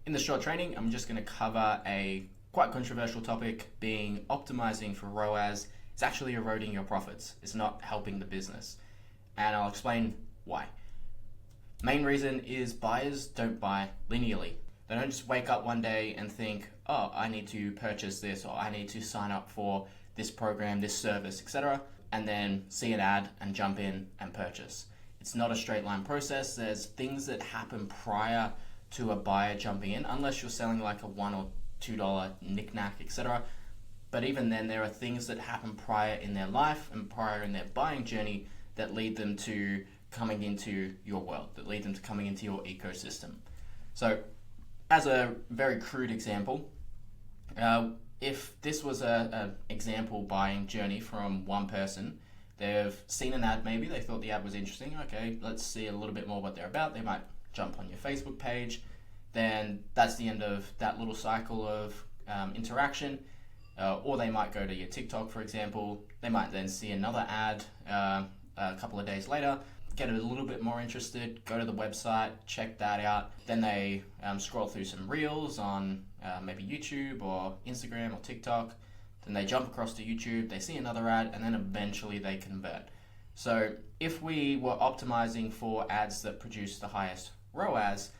In the short training, I'm just going to cover a quite controversial topic, being optimizing for ROAS is actually eroding your profits. It's not helping the business. And I'll explain why. Main reason is buyers don't buy linearly. They don't just wake up one day and think, oh, I need to purchase this, or I need to sign up for this program, this service, etc., and then see an ad and jump in and purchase. It's not a straight line process. There's things that happen prior to a buyer jumping in, unless you're selling like a $1 or $2 knick-knack, etc. But even then, there are things that happen prior in their life and prior in their buying journey that lead them to coming into your world, that lead them to coming into your ecosystem. So as a very crude example, if this was an example buying journey from one person, they've seen an ad maybe, they thought the ad was interesting, okay, let's see a little bit more what they're about. They might jump on your Facebook page, then that's the end of that little cycle of interaction. Or they might go to your TikTok, for example. They might then see another ad a couple of days later, get a little bit more interested, go to the website, check that out. Then they scroll through some reels on maybe YouTube or Instagram or TikTok. Then they jump across to YouTube, they see another ad, and then eventually they convert. So if we were optimizing for ads that produce the highest ROAS,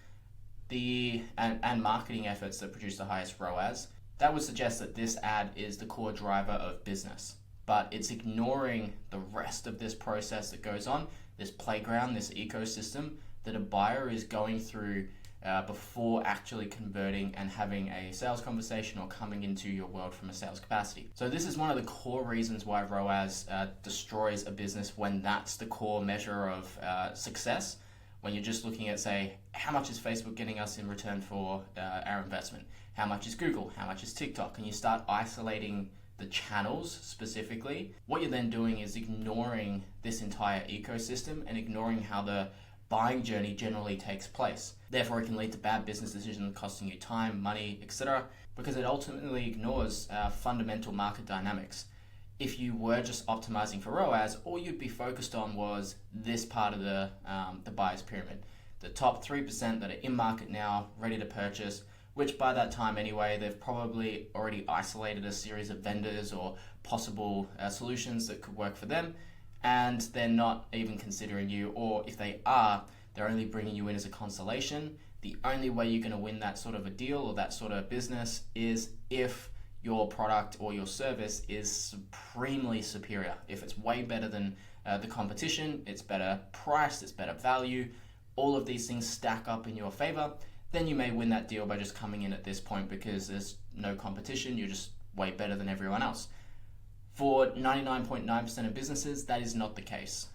and marketing efforts that produce the highest ROAS, that would suggest that this ad is the core driver of business. But it's ignoring the rest of this process that goes on, this playground, this ecosystem that a buyer is going through before actually converting and having a sales conversation or coming into your world from a sales capacity. So this is one of the core reasons why ROAS destroys a business when that's the core measure of success. When you're just looking at, say, how much is Facebook getting us in return for our investment? How much is Google? How much is TikTok? And you start isolating the channels specifically. What you're then doing is ignoring this entire ecosystem and ignoring how the buying journey generally takes place. Therefore, it can lead to bad business decisions costing you time, money, etc., because it ultimately ignores fundamental market dynamics. If you were just optimizing for ROAS, all you'd be focused on was this part of the buyer's pyramid. The top 3% that are in market now, ready to purchase, which by that time anyway, they've probably already isolated a series of vendors or possible solutions that could work for them, and they're not even considering you, or if they are, they're only bringing you in as a consolation. The only way you're going to win that sort of a deal or that sort of business is if your product or your service is supremely superior. If it's way better than the competition, it's better priced, it's better value, all of these things stack up in your favor, then you may win that deal by just coming in at this point because there's no competition, you're just way better than everyone else. For 99.9% of businesses, that is not the case.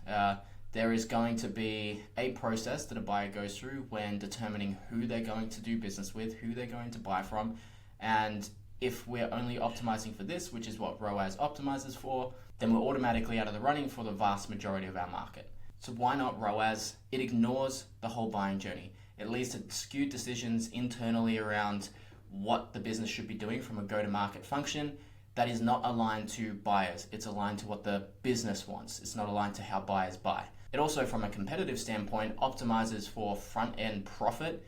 There is going to be a process that a buyer goes through when determining who they're going to do business with, who they're going to buy from, and if we're only optimizing for this, which is what ROAS optimizes for, then we're automatically out of the running for the vast majority of our market. So why not ROAS? It ignores the whole buying journey. It leads to skewed decisions internally around what the business should be doing from a go-to-market function that is not aligned to buyers. It's aligned to what the business wants. It's not aligned to how buyers buy. It also, from a competitive standpoint, optimizes for front-end profit.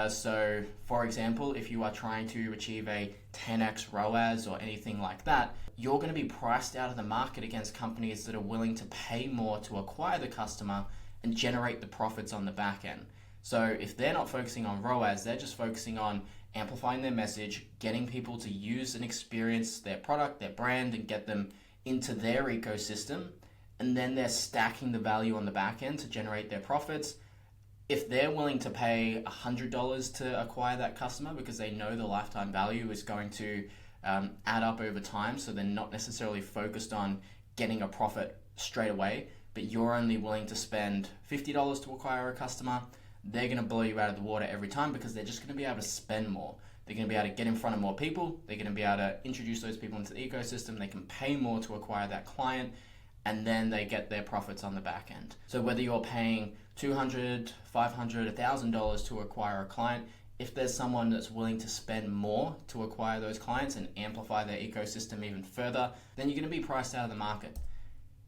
So, for example, if you are trying to achieve a 10x ROAS or anything like that, you're going to be priced out of the market against companies that are willing to pay more to acquire the customer and generate the profits on the back end. So if they're not focusing on ROAS, they're just focusing on amplifying their message, getting people to use and experience their product, their brand, and get them into their ecosystem, and then they're stacking the value on the back end to generate their profits. If they're willing to pay $100 to acquire that customer because they know the lifetime value is going to add up over time, so they're not necessarily focused on getting a profit straight away, but you're only willing to spend $50 to acquire a customer, they're going to blow you out of the water every time because they're just going to be able to spend more. They're going to be able to get in front of more people, they're going to be able to introduce those people into the ecosystem, they can pay more to acquire that client, and then they get their profits on the back end. So whether you're paying $200, $500, $1,000 to acquire a client, if there's someone that's willing to spend more to acquire those clients and amplify their ecosystem even further, then you're going to be priced out of the market.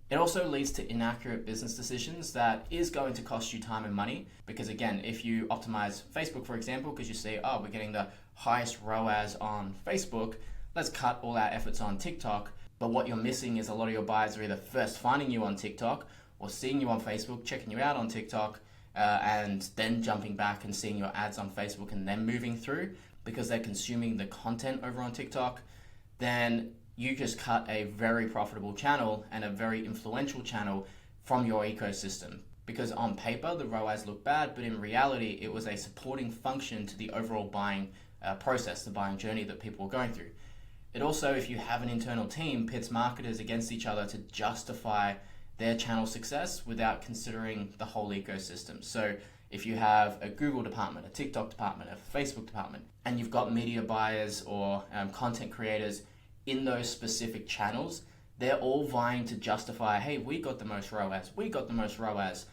It also leads to inaccurate business decisions that is going to cost you time and money, because again, if you optimize Facebook, for example, because you say, oh, we're getting the highest ROAS on Facebook, let's cut all our efforts on TikTok. But what you're missing is a lot of your buyers are either first finding you on TikTok or seeing you on Facebook, checking you out on TikTok, and then jumping back and seeing your ads on Facebook and then moving through because they're consuming the content over on TikTok. Then you just cut a very profitable channel and a very influential channel from your ecosystem. Because on paper, the ROAS looked bad, but in reality, it was a supporting function to the overall buying process, the buying journey that people were going through. It also, if you have an internal team, pits marketers against each other to justify their channel success without considering the whole ecosystem. So if you have a Google department, a TikTok department, a Facebook department, and you've got media buyers or content creators in those specific channels, they're all vying to justify, hey, we got the most ROAS,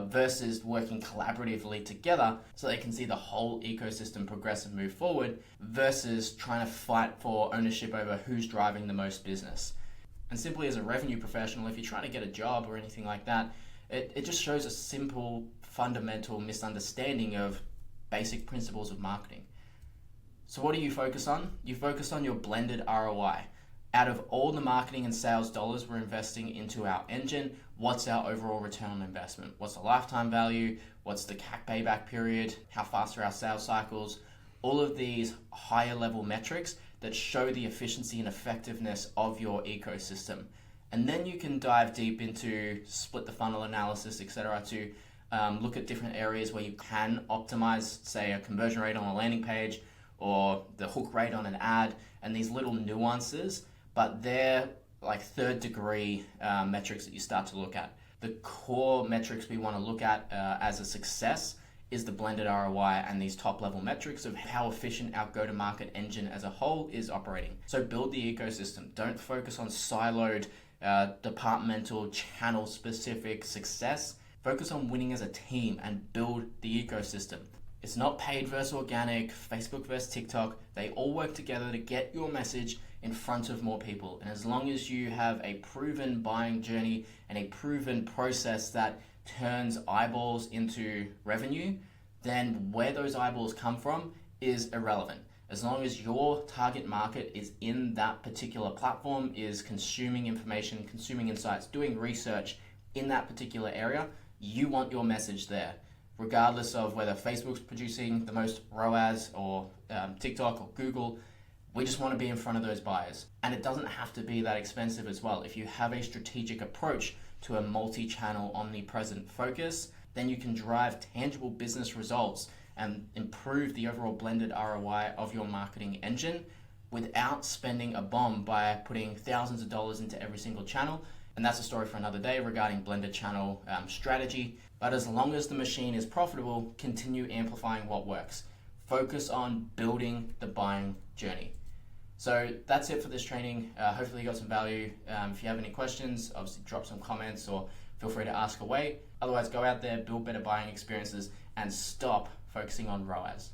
versus working collaboratively together so they can see the whole ecosystem progress and move forward, versus trying to fight for ownership over who's driving the most business. And simply as a revenue professional, if you're trying to get a job or anything like that, it just shows a simple, fundamental misunderstanding of basic principles of marketing. So what do you focus on? You focus on your blended ROI. Out of all the marketing and sales dollars we're investing into our engine, what's our overall return on investment? What's the lifetime value? What's the CAC payback period? How fast are our sales cycles? All of these higher level metrics that show the efficiency and effectiveness of your ecosystem. And then you can dive deep into split the funnel analysis, etc., to look at different areas where you can optimize, say, a conversion rate on a landing page or the hook rate on an ad, and these little nuances, but they're like third degree metrics that you start to look at. The core metrics we want to look at as a success is the blended ROI and these top level metrics of how efficient our go-to-market engine as a whole is operating. So build the ecosystem. Don't focus on siloed, departmental, channel specific success. Focus on winning as a team and build the ecosystem. It's not paid versus organic, Facebook versus TikTok. They all work together to get your message in front of more people. And as long as you have a proven buying journey and a proven process that turns eyeballs into revenue, then where those eyeballs come from is irrelevant. As long as your target market is in that particular platform, is consuming information, consuming insights, doing research in that particular area, you want your message there. Regardless of whether Facebook's producing the most ROAS or TikTok or Google, we just want to be in front of those buyers. And it doesn't have to be that expensive as well. If you have a strategic approach to a multi-channel, omnipresent focus, then you can drive tangible business results and improve the overall blended ROI of your marketing engine without spending a bomb by putting thousands of dollars into every single channel. And that's a story for another day regarding blended channel strategy. But as long as the machine is profitable, continue amplifying what works. Focus on building the buying journey. So that's it for this training. Hopefully you got some value. If you have any questions, obviously drop some comments or feel free to ask away. Otherwise, go out there, build better buying experiences, and stop focusing on ROAS.